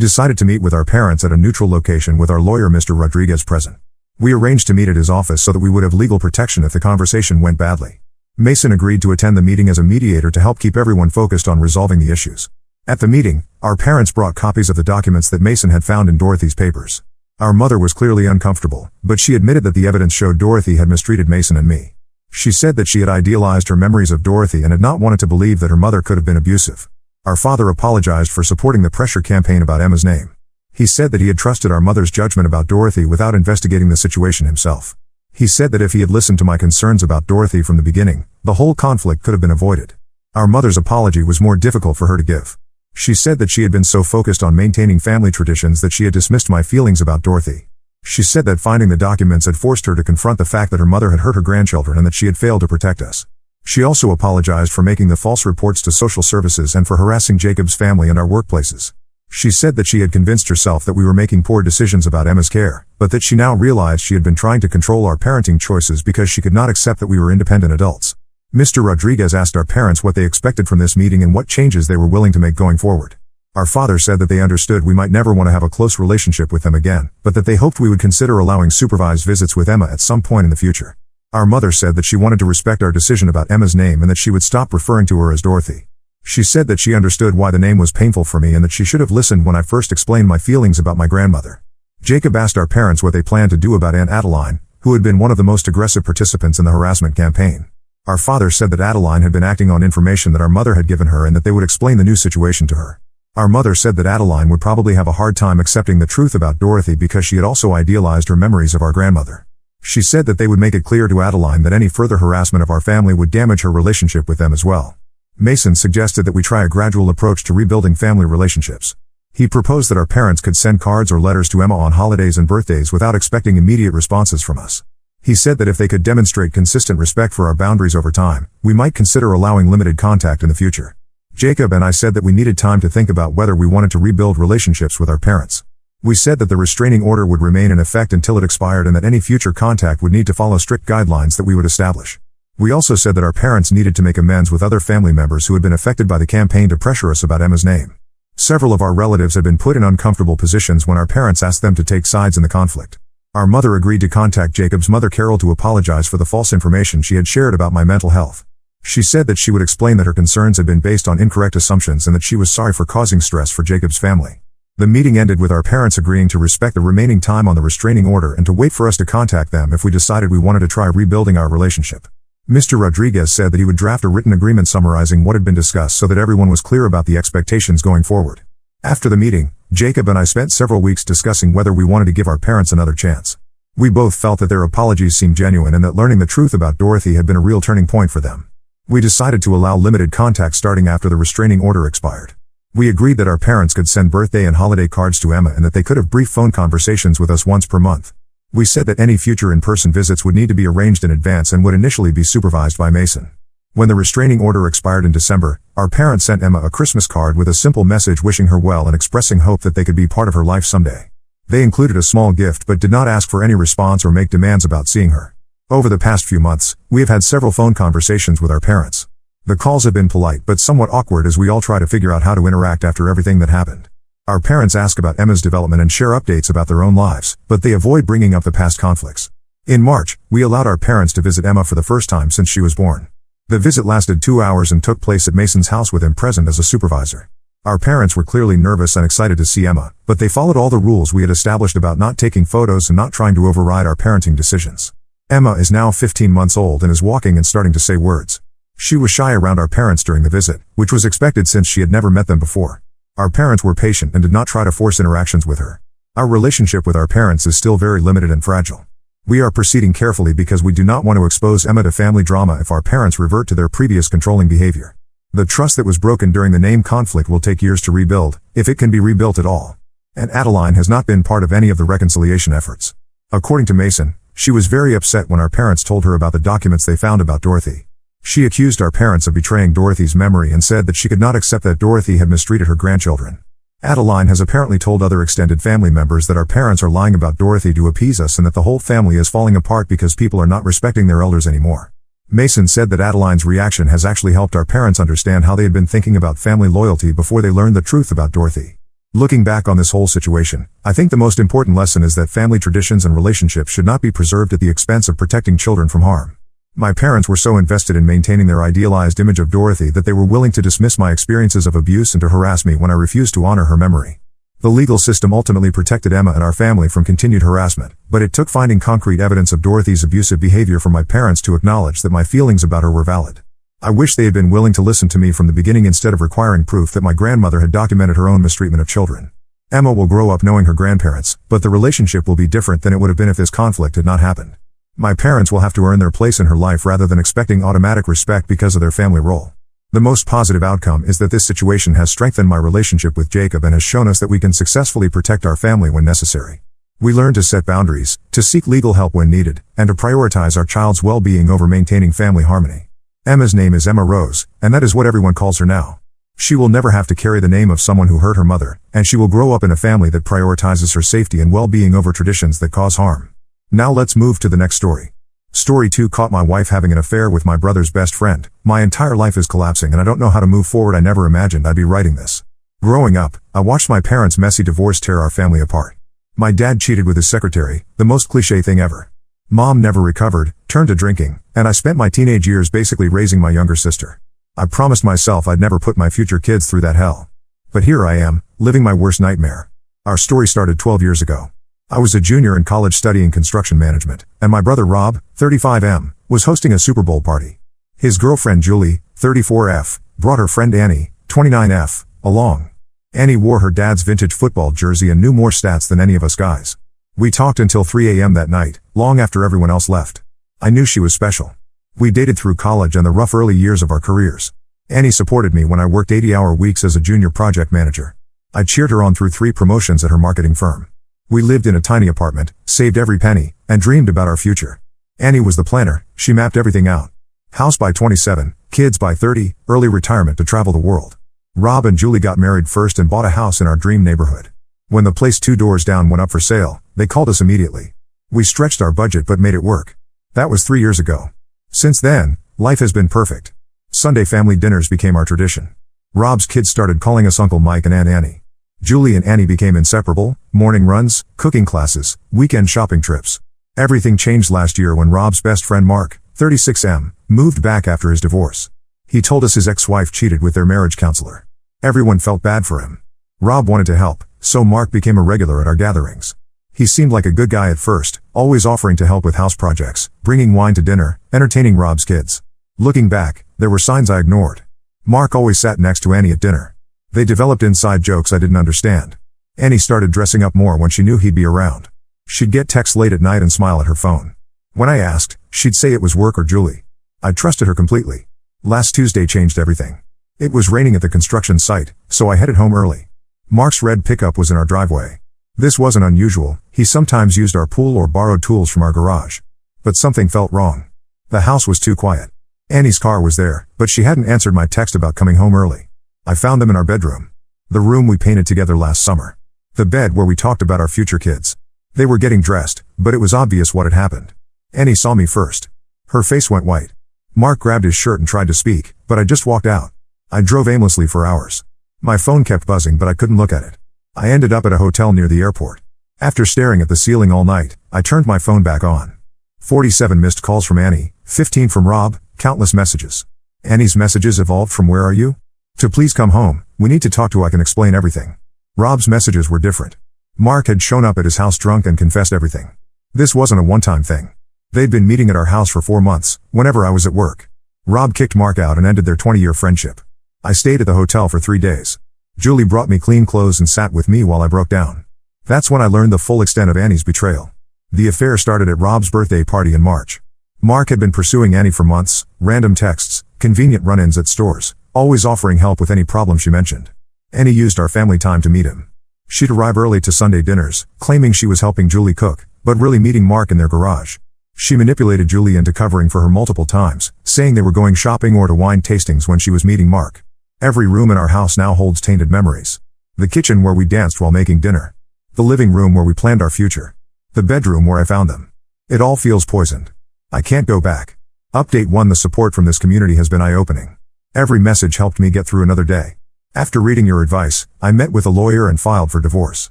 decided to meet with our parents at a neutral location with our lawyer Mr. Rodriguez present. We arranged to meet at his office so that we would have legal protection if the conversation went badly. Mason agreed to attend the meeting as a mediator to help keep everyone focused on resolving the issues. At the meeting, our parents brought copies of the documents that Mason had found in Dorothy's papers. Our mother was clearly uncomfortable, but she admitted that the evidence showed Dorothy had mistreated Mason and me. She said that she had idealized her memories of Dorothy and had not wanted to believe that her mother could have been abusive. Our father apologized for supporting the pressure campaign about Emma's name. He said that he had trusted our mother's judgment about Dorothy without investigating the situation himself. He said that if he had listened to my concerns about Dorothy from the beginning, the whole conflict could have been avoided. Our mother's apology was more difficult for her to give. She said that she had been so focused on maintaining family traditions that she had dismissed my feelings about Dorothy. She said that finding the documents had forced her to confront the fact that her mother had hurt her grandchildren and that she had failed to protect us. She also apologized for making the false reports to social services and for harassing Jacob's family and our workplaces. She said that she had convinced herself that we were making poor decisions about Emma's care, but that she now realized she had been trying to control our parenting choices because she could not accept that we were independent adults. Mr. Rodriguez asked our parents what they expected from this meeting and what changes they were willing to make going forward. Our father said that they understood we might never want to have a close relationship with them again, but that they hoped we would consider allowing supervised visits with Emma at some point in the future. Our mother said that she wanted to respect our decision about Emma's name and that she would stop referring to her as Dorothy. She said that she understood why the name was painful for me and that she should have listened when I first explained my feelings about my grandmother. Jacob asked our parents what they planned to do about Aunt Adeline, who had been one of the most aggressive participants in the harassment campaign. Our father said that Adeline had been acting on information that our mother had given her and that they would explain the new situation to her. Our mother said that Adeline would probably have a hard time accepting the truth about Dorothy because she had also idealized her memories of our grandmother. She said that they would make it clear to Adeline that any further harassment of our family would damage her relationship with them as well. Mason suggested that we try a gradual approach to rebuilding family relationships. He proposed that our parents could send cards or letters to Emma on holidays and birthdays without expecting immediate responses from us. He said that if they could demonstrate consistent respect for our boundaries over time, we might consider allowing limited contact in the future. Jacob and I said that we needed time to think about whether we wanted to rebuild relationships with our parents. We said that the restraining order would remain in effect until it expired and that any future contact would need to follow strict guidelines that we would establish. We also said that our parents needed to make amends with other family members who had been affected by the campaign to pressure us about Emma's name. Several of our relatives had been put in uncomfortable positions when our parents asked them to take sides in the conflict. Our mother agreed to contact Jacob's mother Carol to apologize for the false information she had shared about my mental health. She said that she would explain that her concerns had been based on incorrect assumptions and that she was sorry for causing stress for Jacob's family. The meeting ended with our parents agreeing to respect the remaining time on the restraining order and to wait for us to contact them if we decided we wanted to try rebuilding our relationship. Mr. Rodriguez said that he would draft a written agreement summarizing what had been discussed so that everyone was clear about the expectations going forward. After the meeting, Jacob and I spent several weeks discussing whether we wanted to give our parents another chance. We both felt that their apologies seemed genuine and that learning the truth about Dorothy had been a real turning point for them. We decided to allow limited contact starting after the restraining order expired. We agreed that our parents could send birthday and holiday cards to Emma and that they could have brief phone conversations with us once per month. We said that any future in-person visits would need to be arranged in advance and would initially be supervised by Mason. When the restraining order expired in December, our parents sent Emma a Christmas card with a simple message wishing her well and expressing hope that they could be part of her life someday. They included a small gift but did not ask for any response or make demands about seeing her. Over the past few months, we have had several phone conversations with our parents. The calls have been polite but somewhat awkward as we all try to figure out how to interact after everything that happened. Our parents ask about Emma's development and share updates about their own lives, but they avoid bringing up the past conflicts. In March, we allowed our parents to visit Emma for the first time since she was born. The visit lasted 2 hours and took place at Mason's house with him present as a supervisor. Our parents were clearly nervous and excited to see Emma, but they followed all the rules we had established about not taking photos and not trying to override our parenting decisions. Emma is now 15 months old and is walking and starting to say words. She was shy around our parents during the visit, which was expected since she had never met them before. Our parents were patient and did not try to force interactions with her. Our relationship with our parents is still very limited and fragile. We are proceeding carefully because we do not want to expose Emma to family drama if our parents revert to their previous controlling behavior. The trust that was broken during the name conflict will take years to rebuild, if it can be rebuilt at all. And Adeline has not been part of any of the reconciliation efforts. According to Mason, She was very upset when our parents told her about the documents they found about Dorothy. She accused our parents of betraying Dorothy's memory and said that she could not accept that Dorothy had mistreated her grandchildren. Adeline has apparently told other extended family members that our parents are lying about Dorothy to appease us and that the whole family is falling apart because people are not respecting their elders anymore. Mason said that Adeline's reaction has actually helped our parents understand how they had been thinking about family loyalty before they learned the truth about Dorothy. Looking back on this whole situation, I think the most important lesson is that family traditions and relationships should not be preserved at the expense of protecting children from harm. My parents were so invested in maintaining their idealized image of Dorothy that they were willing to dismiss my experiences of abuse and to harass me when I refused to honor her memory. The legal system ultimately protected Emma and our family from continued harassment, but it took finding concrete evidence of Dorothy's abusive behavior for my parents to acknowledge that my feelings about her were valid. I wish they had been willing to listen to me from the beginning instead of requiring proof that my grandmother had documented her own mistreatment of children. Emma will grow up knowing her grandparents, but the relationship will be different than it would have been if this conflict had not happened. My parents will have to earn their place in her life rather than expecting automatic respect because of their family role. The most positive outcome is that this situation has strengthened my relationship with Jacob and has shown us that we can successfully protect our family when necessary. We learn to set boundaries, to seek legal help when needed, and to prioritize our child's well-being over maintaining family harmony. Emma's name is Emma Rose, and that is what everyone calls her now. She will never have to carry the name of someone who hurt her mother, and she will grow up in a family that prioritizes her safety and well-being over traditions that cause harm. Now let's move to the next story. Story 2 caught my wife having an affair with my brother's best friend. My entire life is collapsing and I don't know how to move forward. I never imagined I'd be writing this. Growing up, I watched my parents' messy divorce tear our family apart. My dad cheated with his secretary, the most cliché thing ever. Mom never recovered, turned to drinking, and I spent my teenage years basically raising my younger sister. I promised myself I'd never put my future kids through that hell. But here I am, living my worst nightmare. Our story started 12 years ago. I was a junior in college studying construction management, and my brother Rob, 35M, was hosting a Super Bowl party. His girlfriend Julie, 34F, brought her friend Annie, 29F, along. Annie wore her dad's vintage football jersey and knew more stats than any of us guys. We talked until 3 a.m. that night, long after everyone else left. I knew she was special. We dated through college and the rough early years of our careers. Annie supported me when I worked 80-hour weeks as a junior project manager. I cheered her on through 3 promotions at her marketing firm. We lived in a tiny apartment, saved every penny, and dreamed about our future. Annie was the planner, she mapped everything out. House by 27, kids by 30, early retirement to travel the world. Rob and Julie got married first and bought a house in our dream neighborhood. When the place 2 doors down went up for sale, they called us immediately. We stretched our budget but made it work. That was 3 years ago. Since then, life has been perfect. Sunday family dinners became our tradition. Rob's kids started calling us Uncle Mike and Aunt Annie. Julie and Annie became inseparable, morning runs, cooking classes, weekend shopping trips. Everything changed last year when Rob's best friend Mark, 36M, moved back after his divorce. He told us his ex-wife cheated with their marriage counselor. Everyone felt bad for him. Rob wanted to help, so Mark became a regular at our gatherings. He seemed like a good guy at first, always offering to help with house projects, bringing wine to dinner, entertaining Rob's kids. Looking back, there were signs I ignored. Mark always sat next to Annie at dinner. They developed inside jokes I didn't understand. Annie started dressing up more when she knew he'd be around. She'd get texts late at night and smile at her phone. When I asked, she'd say it was work or Julie. I trusted her completely. Last Tuesday changed everything. It was raining at the construction site, so I headed home early. Mark's red pickup was in our driveway. This wasn't unusual, he sometimes used our pool or borrowed tools from our garage. But something felt wrong. The house was too quiet. Annie's car was there, but she hadn't answered my text about coming home early. I found them in our bedroom. The room we painted together last summer. The bed where we talked about our future kids. They were getting dressed, but it was obvious what had happened. Annie saw me first. Her face went white. Mark grabbed his shirt and tried to speak, but I just walked out. I drove aimlessly for hours. My phone kept buzzing but I couldn't look at it. I ended up at a hotel near the airport. After staring at the ceiling all night, I turned my phone back on. 47 missed calls from Annie, 15 from Rob, countless messages. Annie's messages evolved from "Where are you?" to "Please come home, we need to talk to I can explain everything." Rob's messages were different. Mark had shown up at his house drunk and confessed everything. This wasn't a one-time thing. They'd been meeting at our house for 4 months, whenever I was at work. Rob kicked Mark out and ended their 20-year friendship. I stayed at the hotel for 3 days. Julie brought me clean clothes and sat with me while I broke down. That's when I learned the full extent of Annie's betrayal. The affair started at Rob's birthday party in March. Mark had been pursuing Annie for months, random texts, convenient run-ins at stores, always offering help with any problem she mentioned. Annie used our family time to meet him. She'd arrive early to Sunday dinners, claiming she was helping Julie cook, but really meeting Mark in their garage. She manipulated Julie into covering for her multiple times, saying they were going shopping or to wine tastings when she was meeting Mark. Every room in our house now holds tainted memories. The kitchen where we danced while making dinner. The living room where we planned our future. The bedroom where I found them. It all feels poisoned. I can't go back. Update 1. The support from this community has been eye-opening. Every message helped me get through another day. After reading your advice, I met with a lawyer and filed for divorce.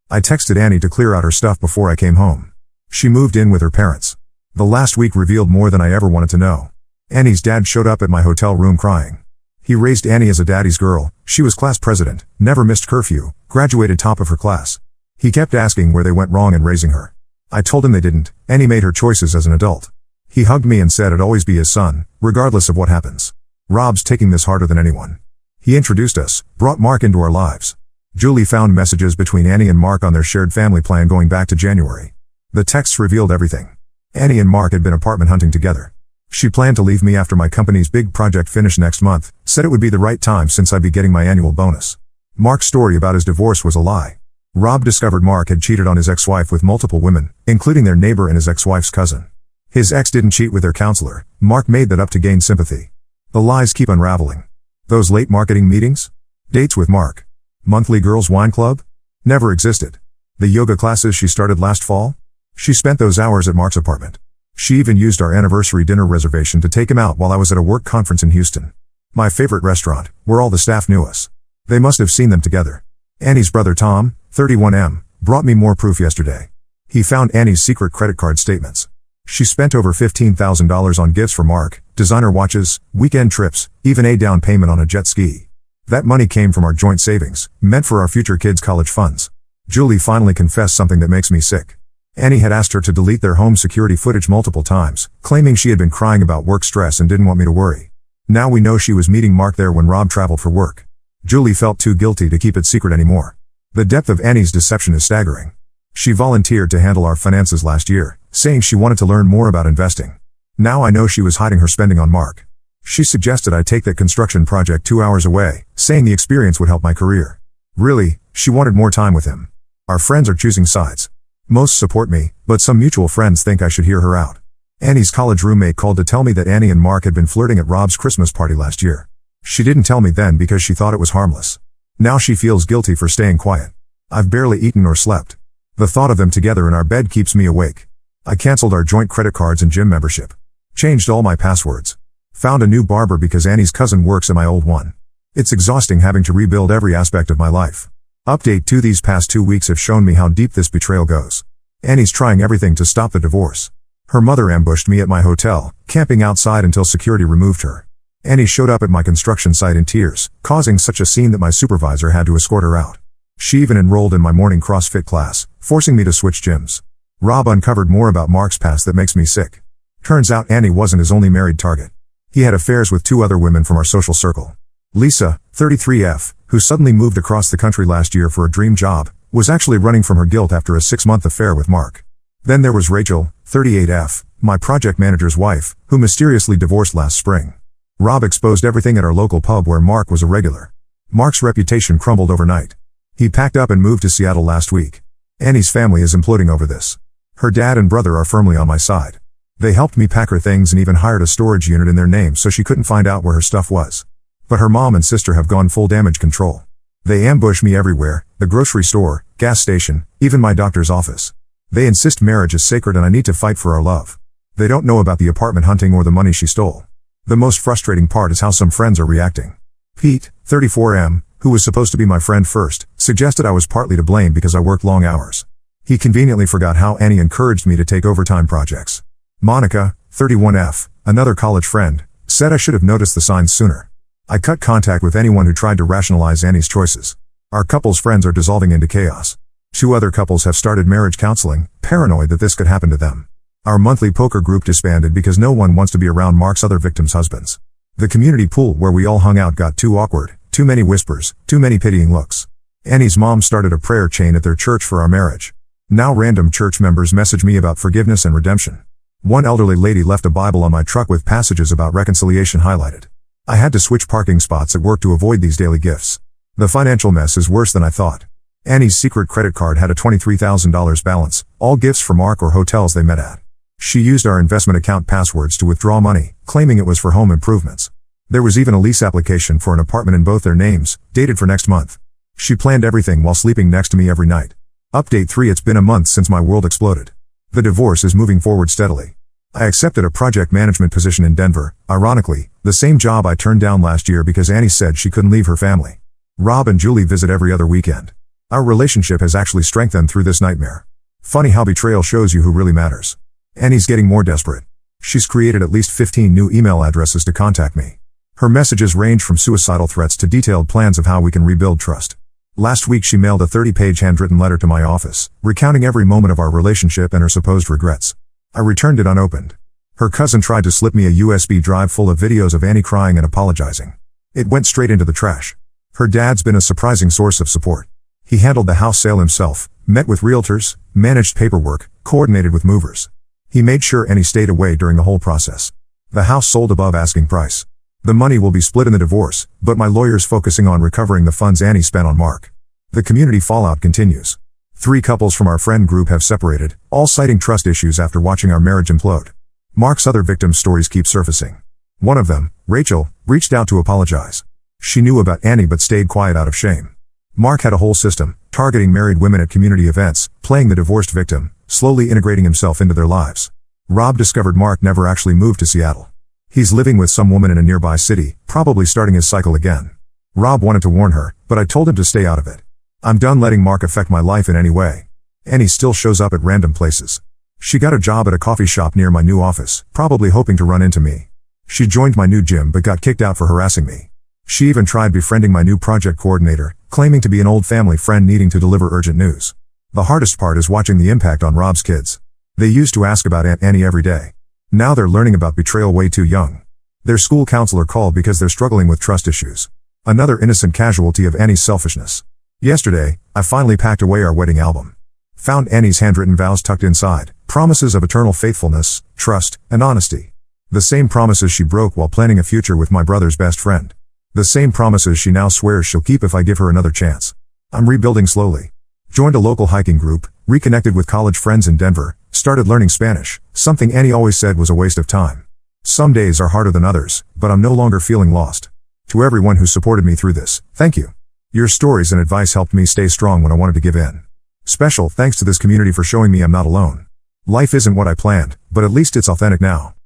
I texted Annie to clear out her stuff before I came home. She moved in with her parents. The last week revealed more than I ever wanted to know. Annie's dad showed up at my hotel room crying. He raised Annie as a daddy's girl. She was class president, never missed curfew, graduated top of her class. He kept asking where they went wrong in raising her. I told him they didn't. Annie made her choices as an adult. He hugged me and said I'd always be his son, regardless of what happens. Rob's taking this harder than anyone. He introduced us, brought Mark into our lives. Julie found messages between Annie and Mark on their shared family plan going back to January. The texts revealed everything. Annie and Mark had been apartment hunting together. She planned to leave me after my company's big project finished next month, said it would be the right time since I'd be getting my annual bonus. Mark's story about his divorce was a lie. Rob discovered Mark had cheated on his ex-wife with multiple women, including their neighbor and his ex-wife's cousin. His ex didn't cheat with their counselor. Mark made that up to gain sympathy. The lies keep unraveling. Those late marketing meetings? Dates with Mark. Monthly girls' wine club? Never existed. The yoga classes she started last fall? She spent those hours at Mark's apartment. She even used our anniversary dinner reservation to take him out while I was at a work conference in Houston. My favorite restaurant, where all the staff knew us. They must have seen them together. Annie's brother Tom, 31M, brought me more proof yesterday. He found Annie's secret credit card statements. She spent over $15,000 on gifts for Mark, designer watches, weekend trips, even a down payment on a jet ski. That money came from our joint savings, meant for our future kids' college funds. Julie finally confessed something that makes me sick. Annie had asked her to delete their home security footage multiple times, claiming she had been crying about work stress and didn't want me to worry. Now we know she was meeting Mark there when Rob traveled for work. Julie felt too guilty to keep it secret anymore. The depth of Annie's deception is staggering. She volunteered to handle our finances last year, saying she wanted to learn more about investing. Now I know she was hiding her spending on Mark. She suggested I take that construction project 2 hours away, saying the experience would help my career. Really, she wanted more time with him. Our friends are choosing sides. Most support me, but some mutual friends think I should hear her out. Annie's college roommate called to tell me that Annie and Mark had been flirting at Rob's Christmas party last year. She didn't tell me then because she thought it was harmless. Now she feels guilty for staying quiet. I've barely eaten or slept. The thought of them together in our bed keeps me awake. I canceled our joint credit cards and gym membership. Changed all my passwords. Found a new barber because Annie's cousin works at my old one. It's exhausting having to rebuild every aspect of my life. Update 2. These past 2 weeks have shown me how deep this betrayal goes. Annie's trying everything to stop the divorce. Her mother ambushed me at my hotel, camping outside until security removed her. Annie showed up at my construction site in tears, causing such a scene that my supervisor had to escort her out. She even enrolled in my morning CrossFit class, forcing me to switch gyms. Rob uncovered more about Mark's past that makes me sick. Turns out Annie wasn't his only married target. He had affairs with 2 other women from our social circle. Lisa, 33F, who suddenly moved across the country last year for a dream job, was actually running from her guilt after a 6-month affair with Mark. Then there was Rachel, 38F, my project manager's wife, who mysteriously divorced last spring. Rob exposed everything at our local pub where Mark was a regular. Mark's reputation crumbled overnight. He packed up and moved to Seattle last week. Annie's family is imploding over this. Her dad and brother are firmly on my side. They helped me pack her things and even hired a storage unit in their name so she couldn't find out where her stuff was. But her mom and sister have gone full damage control. They ambush me everywhere, the grocery store, gas station, even my doctor's office. They insist marriage is sacred and I need to fight for our love. They don't know about the apartment hunting or the money she stole. The most frustrating part is how some friends are reacting. Pete, 34M, who was supposed to be my friend first, suggested I was partly to blame because I worked long hours. He conveniently forgot how Annie encouraged me to take overtime projects. Monica, 31F, another college friend, said I should have noticed the signs sooner. I cut contact with anyone who tried to rationalize Annie's choices. Our couple's friends are dissolving into chaos. 2 other couples have started marriage counseling, paranoid that this could happen to them. Our monthly poker group disbanded because no one wants to be around Mark's other victims' husbands. The community pool where we all hung out got too awkward, too many whispers, too many pitying looks. Annie's mom started a prayer chain at their church for our marriage. Now random church members message me about forgiveness and redemption. One elderly lady left a Bible on my truck with passages about reconciliation highlighted. I had to switch parking spots at work to avoid these daily gifts. The financial mess is worse than I thought. Annie's secret credit card had a $23,000 balance, all gifts for Mark or hotels they met at. She used our investment account passwords to withdraw money, claiming it was for home improvements. There was even a lease application for an apartment in both their names, dated for next month. She planned everything while sleeping next to me every night. Update 3: It's been a month since my world exploded. The divorce is moving forward steadily. I accepted a project management position in Denver, ironically, the same job I turned down last year because Annie said she couldn't leave her family. Rob and Julie visit every other weekend. Our relationship has actually strengthened through this nightmare. Funny how betrayal shows you who really matters. Annie's getting more desperate. She's created at least 15 new email addresses to contact me. Her messages range from suicidal threats to detailed plans of how we can rebuild trust. Last week she mailed a 30-page handwritten letter to my office, recounting every moment of our relationship and her supposed regrets. I returned it unopened. Her cousin tried to slip me a USB drive full of videos of Annie crying and apologizing. It went straight into the trash. Her dad's been a surprising source of support. He handled the house sale himself, met with realtors, managed paperwork, coordinated with movers. He made sure Annie stayed away during the whole process. The house sold above asking price. The money will be split in the divorce, but my lawyer's focusing on recovering the funds Annie spent on Mark. The community fallout continues. 3 couples from our friend group have separated, all citing trust issues after watching our marriage implode. Mark's other victims' stories keep surfacing. One of them, Rachel, reached out to apologize. She knew about Annie but stayed quiet out of shame. Mark had a whole system, targeting married women at community events, playing the divorced victim, slowly integrating himself into their lives. Rob discovered Mark never actually moved to Seattle. He's living with some woman in a nearby city, probably starting his cycle again. Rob wanted to warn her, but I told him to stay out of it. I'm done letting Mark affect my life in any way. Annie still shows up at random places. She got a job at a coffee shop near my new office, probably hoping to run into me. She joined my new gym but got kicked out for harassing me. She even tried befriending my new project coordinator, claiming to be an old family friend needing to deliver urgent news. The hardest part is watching the impact on Rob's kids. They used to ask about Aunt Annie every day. Now they're learning about betrayal way too young. Their school counselor called because they're struggling with trust issues. Another innocent casualty of Annie's selfishness. Yesterday, I finally packed away our wedding album. Found Annie's handwritten vows tucked inside, promises of eternal faithfulness, trust, and honesty. The same promises she broke while planning a future with my brother's best friend. The same promises she now swears she'll keep if I give her another chance. I'm rebuilding slowly. Joined a local hiking group, reconnected with college friends in Denver, started learning Spanish, something Annie always said was a waste of time. Some days are harder than others, but I'm no longer feeling lost. To everyone who supported me through this, thank you. Your stories and advice helped me stay strong when I wanted to give in. Special thanks to this community for showing me I'm not alone. Life isn't what I planned, but at least it's authentic now.